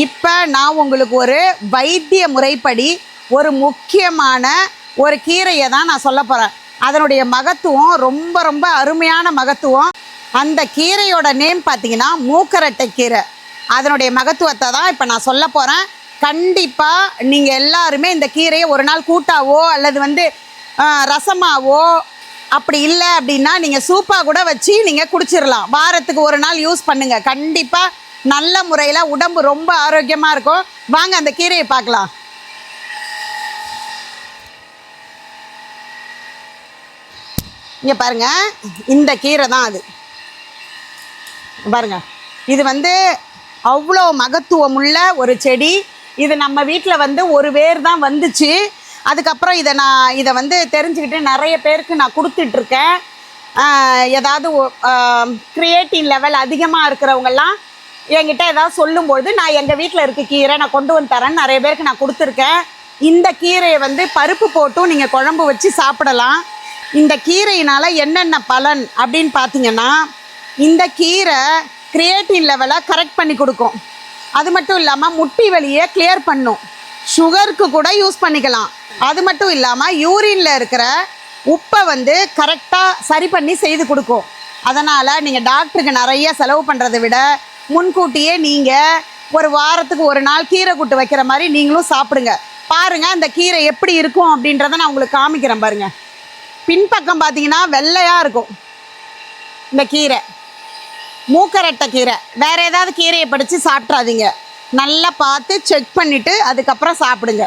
இப்போ நான் உங்களுக்கு ஒரு வைத்திய முறைப்படி ஒரு முக்கியமான ஒரு கீரையை தான் நான் சொல்ல போகிறேன். அதனுடைய மகத்துவம் ரொம்ப ரொம்ப அருமையான மகத்துவம். அந்த கீரையோட நேம் பார்த்தீங்கன்னா மூக்கரட்டை கீரை. அதனுடைய மகத்துவத்தை தான் இப்போ நான் சொல்ல போகிறேன். கண்டிப்பாக நீங்கள் எல்லாருமே இந்த கீரையை ஒரு நாள் கூட்டாவோ அல்லது ரசமாவோ, அப்படி இல்லை அப்படின்னா நீங்கள் சூப்பாக கூட வச்சு நீங்கள் குடிச்சிடலாம். வாரத்துக்கு ஒரு நாள் யூஸ் பண்ணுங்கள். கண்டிப்பாக நல்ல முறையில் உடம்பு ரொம்ப ஆரோக்கியமாக இருக்கும். வாங்க அந்த கீரையை பார்க்கலாம். இங்கே பாருங்கள், இந்த கீரை தான் அது. பாருங்கள், இது அவ்வளோ மகத்துவமுள்ள ஒரு செடி. இது நம்ம வீட்டில் ஒரு வேர் தான் வந்துச்சு. அதுக்கப்புறம் இதை தெரிஞ்சுக்கிட்டு நிறைய பேருக்கு நான் கொடுத்துட்ருக்கேன். ஏதாவது கிரியேட்டின் லெவல் அதிகமாக இருக்கிறவங்கெல்லாம் என்கிட்ட ஏதாவது சொல்லும்பொழுது நான் எங்கள் வீட்டில் இருக்க கீரை நான் கொண்டு வந்து தரேன்னு நிறைய பேருக்கு நான் கொடுத்துருக்கேன். இந்த கீரையை பருப்பு போட்டும் நீங்கள் குழம்பு வச்சு சாப்பிடலாம். இந்த கீரையினால் என்னென்ன பலன் அப்படின்னு பார்த்தீங்கன்னா, இந்த கீரை கிரியேட்டின் லெவலை கரெக்ட் பண்ணி கொடுக்கும். அது மட்டும் இல்லாமல் முட்டி வலியை கிளியர் பண்ணும். சுகருக்கு கூட யூஸ் பண்ணிக்கலாம். அது மட்டும் இல்லாமல் யூரினில் இருக்கிற உப்பை கரெக்டாக சரி பண்ணி செய்து கொடுக்கும். அதனால் நீங்கள் டாக்டருக்கு நிறைய செலவு பண்ணுறதை விட முன்கூட்டியே நீங்கள் ஒரு வாரத்துக்கு ஒரு நாள் கீரை கூட்டு வைக்கிற மாதிரி நீங்களும் சாப்பிடுங்க. பாருங்கள் அந்த கீரை எப்படி இருக்கும் அப்படின்றத நான் உங்களுக்கு காமிக்கிறேன். பாருங்கள், பின்பக்கம் பார்த்தீங்கன்னா வெள்ளையாக இருக்கும் இந்த கீரை. மூக்கரட்டை கீரை. வேறு ஏதாவது கீரையை படித்து சாப்பிட்றாதீங்க. நல்லா பார்த்து செக் பண்ணிவிட்டு அதுக்கப்புறம் சாப்பிடுங்க.